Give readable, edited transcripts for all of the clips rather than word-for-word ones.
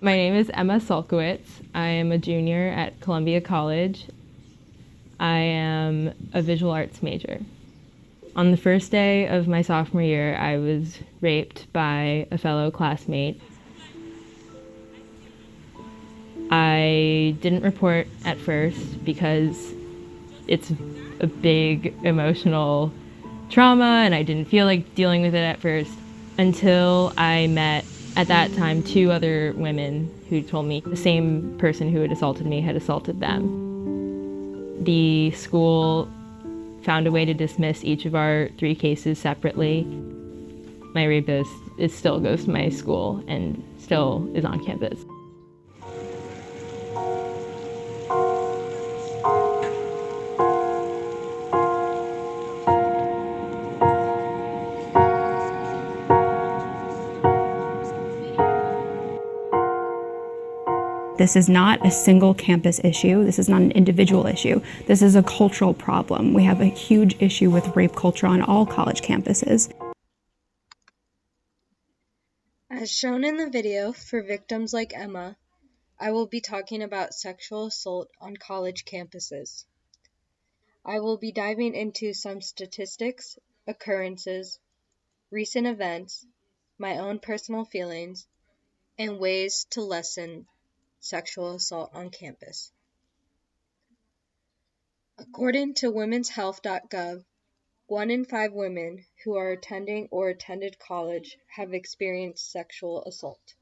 My name is Emma Sulkowitz. I am a junior at Columbia College. I am a visual arts major. On the first day of my sophomore year, I was raped by a fellow classmate. I didn't report at first because it's a big emotional trauma and I didn't feel like dealing with it at first until I met, at that time, two other women who told me the same person who had assaulted me had assaulted them. The school found a way to dismiss each of our three cases separately. My rapist still goes to my school and still is on campus. This is not a single campus issue. This is not an individual issue. This is a cultural problem. We have a huge issue with rape culture on all college campuses. As shown in the video, for victims like Emma, I will be talking about sexual assault on college campuses. I will be diving into some statistics, occurrences, recent events, my own personal feelings, and ways to lessen sexual assault on campus. According to womenshealth.gov, 1 in 5 women who are attending or attended college have experienced sexual assault.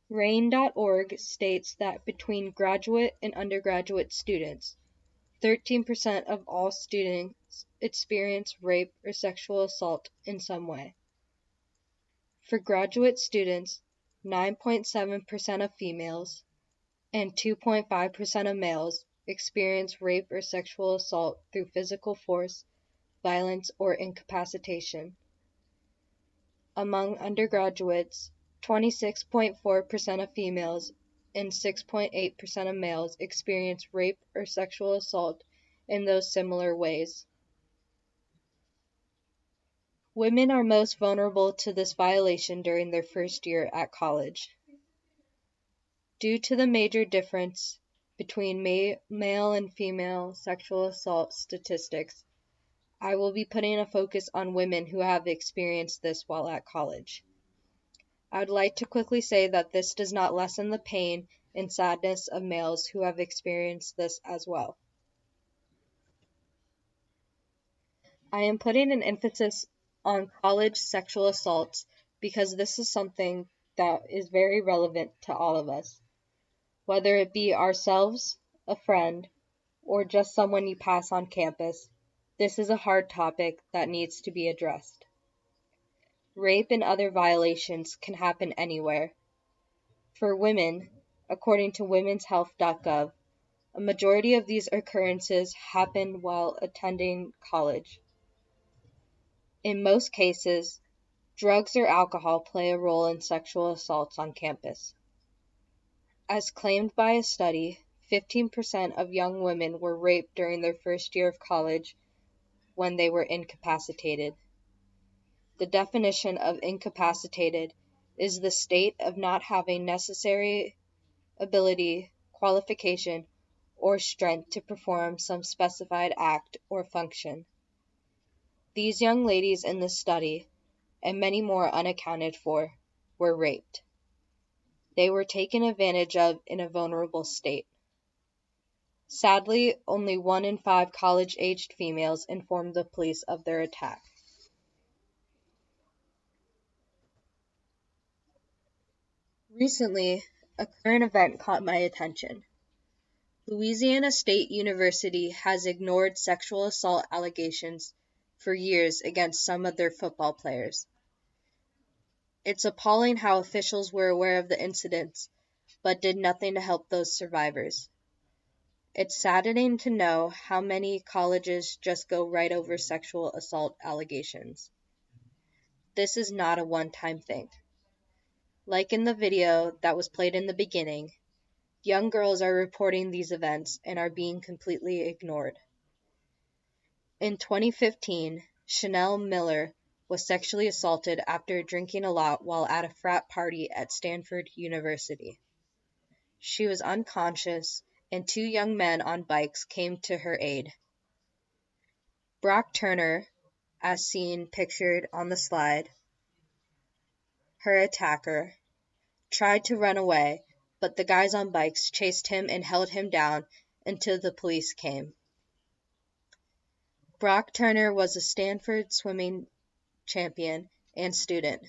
RAINN.org states that between graduate and undergraduate students, 13% of all students experience rape or sexual assault in some way. For graduate students, 9.7% of females and 2.5% of males experience rape or sexual assault through physical force, violence, or incapacitation. Among undergraduates, 26.4% of females and 6.8% of males experience rape or sexual assault in those similar ways. Women are most vulnerable to this violation during their first year at college. Due to the major difference between male and female sexual assault statistics, I will be putting a focus on women who have experienced this while at college. I would like to quickly say that this does not lessen the pain and sadness of males who have experienced this as well. I am putting an emphasis on college sexual assaults because this is something that is very relevant to all of us, whether it be ourselves, a friend, or just someone you pass on campus. This is a hard topic that needs to be addressed. Rape and other violations can happen anywhere. For women, according to womenshealth.gov, a majority of these occurrences happen while attending college. In most cases, drugs or alcohol play a role in sexual assaults on campus. As claimed by a study, 15% of young women were raped during their first year of college when they were incapacitated. The definition of incapacitated is the state of not having necessary ability, qualification, or strength to perform some specified act or function. These young ladies in this study, and many more unaccounted for, were raped. They were taken advantage of in a vulnerable state. Sadly, only 1 in 5 college-aged females informed the police of their attack. Recently, a current event caught my attention. Louisiana State University has ignored sexual assault allegations for years against some of their football players. It's appalling how officials were aware of the incidents, but did nothing to help those survivors. It's saddening to know how many colleges just go right over sexual assault allegations. This is not a one-time thing. Like in the video that was played in the beginning, young girls are reporting these events and are being completely ignored. In 2015, Chanel Miller was sexually assaulted after drinking a lot while at a frat party at Stanford University. She was unconscious, and two young men on bikes came to her aid. Brock Turner, as seen pictured on the slide, her attacker, tried to run away, but the guys on bikes chased him and held him down until the police came. Brock Turner was a Stanford swimming champion and student.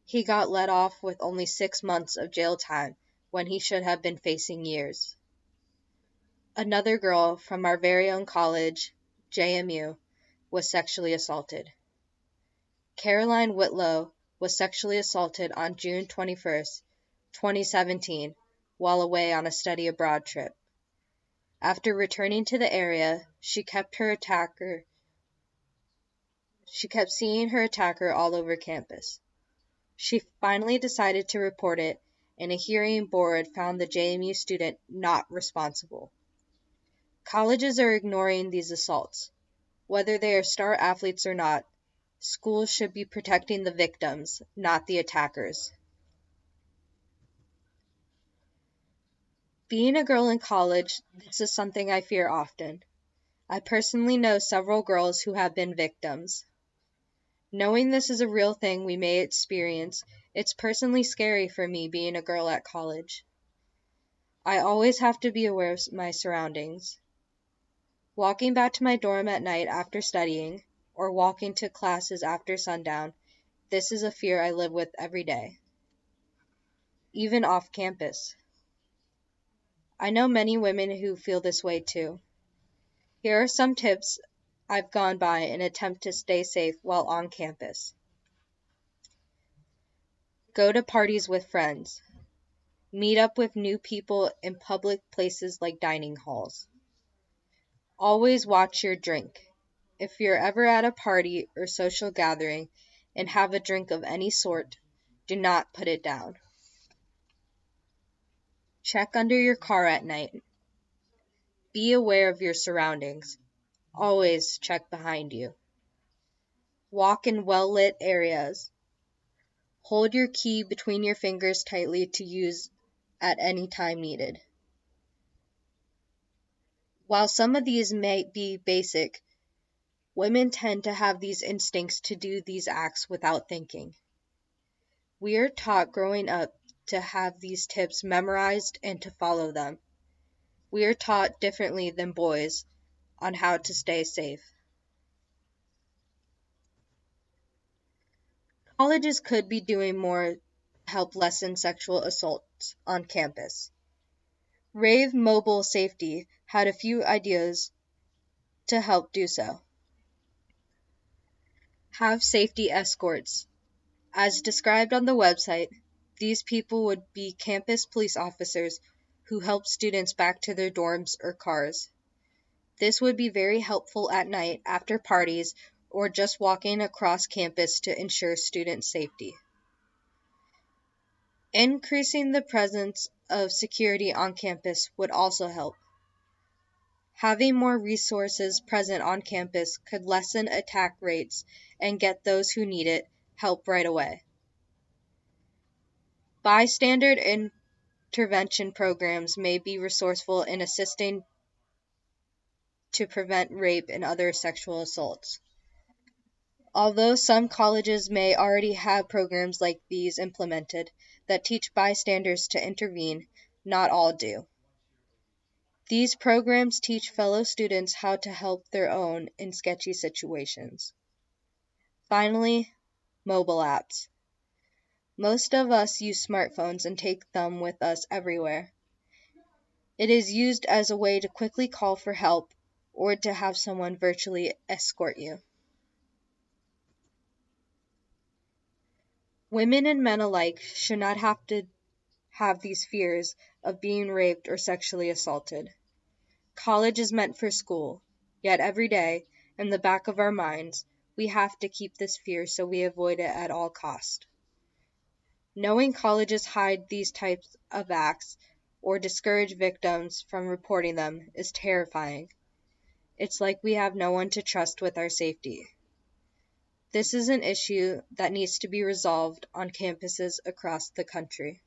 He got let off with only 6 months of jail time when he should have been facing years. Another girl from our very own college, JMU, was sexually assaulted. Caroline Whitlow was sexually assaulted on June 21st, 2017, while away on a study abroad trip. After returning to the area, she kept seeing her attacker all over campus. She finally decided to report it, and a hearing board found the JMU student not responsible. Colleges are ignoring these assaults. Whether they are star athletes or not, schools should be protecting the victims, not the attackers. Being a girl in college, this is something I fear often. I personally know several girls who have been victims. Knowing this is a real thing we may experience, it's personally scary for me being a girl at college. I always have to be aware of my surroundings. Walking back to my dorm at night after studying, or walking to classes after sundown, this is a fear I live with every day, even off campus. I know many women who feel this way too. Here are some tips I've gone by in an attempt to stay safe while on campus. Go to parties with friends. Meet up with new people in public places like dining halls. Always watch your drink. If you're ever at a party or social gathering and have a drink of any sort, do not put it down. Check under your car at night. Be aware of your surroundings. Always check behind you. Walk in well-lit areas. Hold your key between your fingers tightly to use at any time needed. While some of these may be basic, women tend to have these instincts to do these acts without thinking. We are taught growing up to have these tips memorized and to follow them. We are taught differently than boys on how to stay safe. Colleges could be doing more to help lessen sexual assaults on campus. Rave Mobile Safety had a few ideas to help do so. Have safety escorts. As described on the website, these people would be campus police officers who help students back to their dorms or cars. This would be very helpful at night after parties or just walking across campus to ensure student safety. Increasing the presence of security on campus would also help. Having more resources present on campus could lessen attack rates and get those who need it help right away. Bystander intervention programs may be resourceful in assisting to prevent rape and other sexual assaults. Although some colleges may already have programs like these implemented that teach bystanders to intervene, not all do. These programs teach fellow students how to help their own in sketchy situations. Finally, mobile apps. Most of us use smartphones and take them with us everywhere. It is used as a way to quickly call for help or to have someone virtually escort you. Women and men alike should not have to have these fears of being raped or sexually assaulted. College is meant for school, yet every day, in the back of our minds, we have to keep this fear so we avoid it at all cost. Knowing colleges hide these types of acts or discourage victims from reporting them is terrifying. It's like we have no one to trust with our safety. This is an issue that needs to be resolved on campuses across the country.